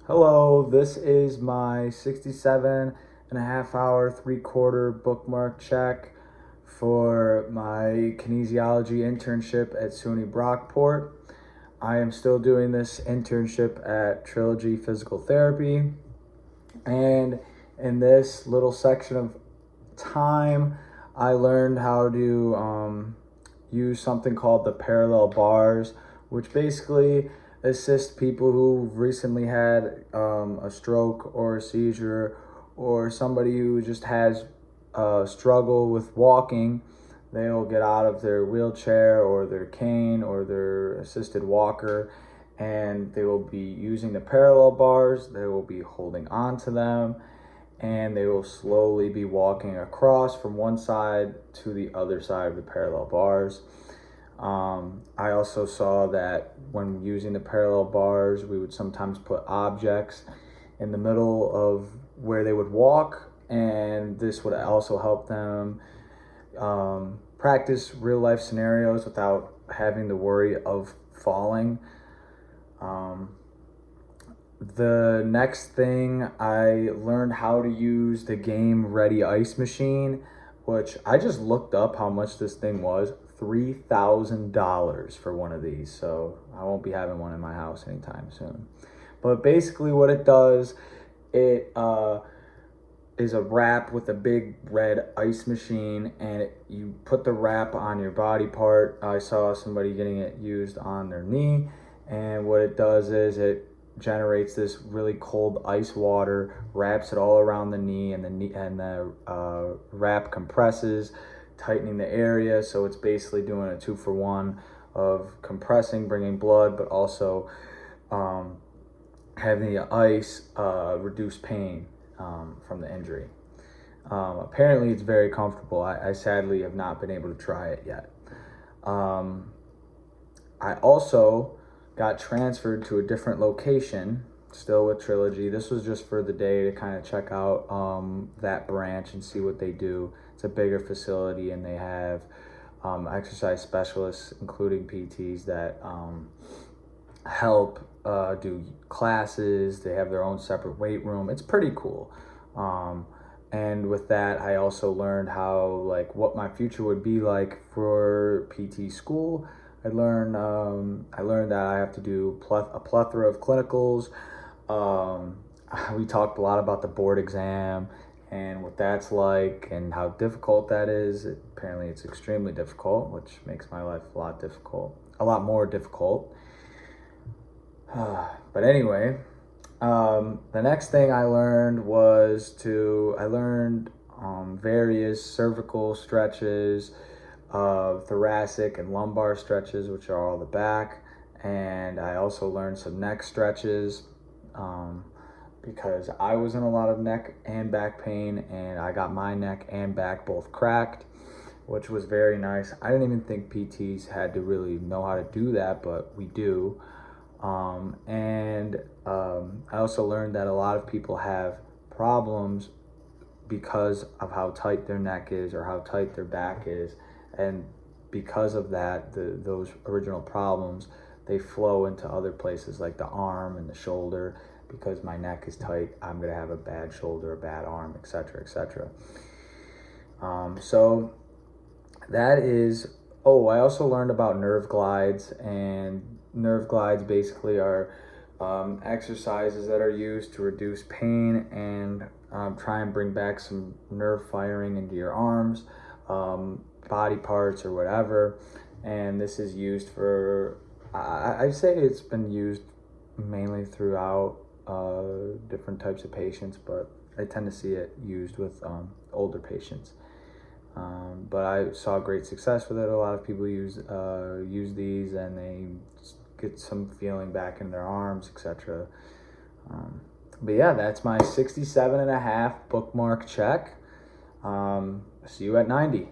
Hello, this is my 67 and a half hour, 3/4 bookmark check for my kinesiology internship at SUNY Brockport. I am still doing this internship at Trilogy Physical Therapy, and in this little section of time, I learned how to use something called the parallel bars, which basically assist people who've recently had a stroke or a seizure, or somebody who just has a struggle with walking. They'll get out of their wheelchair or their cane or their assisted walker, and they will be using the parallel bars. They will be holding on to them, and they will slowly be walking across from one side to the other side of the parallel bars. I also saw that when using the parallel bars, we would sometimes put objects in the middle of where they would walk, and this would also help them practice real life scenarios without having the worry of falling. The next thing, I learned how to use the Game Ready Ice Machine, which I just looked up how much this thing was. $3,000 for one of these, so I won't be having one in my house anytime soon. But basically what it does, it is a wrap with a big red ice machine, and you put the wrap on your body part. I saw somebody getting it used on their knee, and what it does is it generates this really cold ice water, wraps it all around the knee, and the wrap compresses, tightening the area. So it's basically doing a 2-for-1 of compressing, bringing blood, but also having the ice reduce pain from the injury. Apparently it's very comfortable. I sadly have not been able to try it yet. I also got transferred to a different location, still with Trilogy. This was just for the day to kind of check out that branch and see what they do. It's a bigger facility, and they have exercise specialists, including PTs, that help do classes. They have their own separate weight room. It's pretty cool. And with that, I also learned what my future would be like for PT school. I learned that I have to do a plethora of clinicals. We talked a lot about the board exam and what that's like and how difficult that is. Apparently it's extremely difficult, which makes my life a lot more difficult. But anyway, the next thing I learned various cervical stretches, thoracic and lumbar stretches, which are all the back. And I also learned some neck stretches because I was in a lot of neck and back pain, and I got my neck and back both cracked, which was very nice. I didn't even think PTs had to really know how to do that, but we do. I also learned that a lot of people have problems because of how tight their neck is or how tight their back is, and because of that, those original problems, they flow into other places like the arm and the shoulder. Because my neck is tight, I'm gonna have a bad shoulder, a bad arm, etc., etc. So that is. Oh, I also learned about nerve glides, and nerve glides basically are exercises that are used to reduce pain and try and bring back some nerve firing into your arms, body parts, or whatever. And this is used for, I say it's been used mainly throughout different types of patients, but I tend to see it used with older patients. But I saw great success with it. A lot of people use these, and they get some feeling back in their arms, etc. But yeah, that's my 67 and a half bookmark check. See you at 90.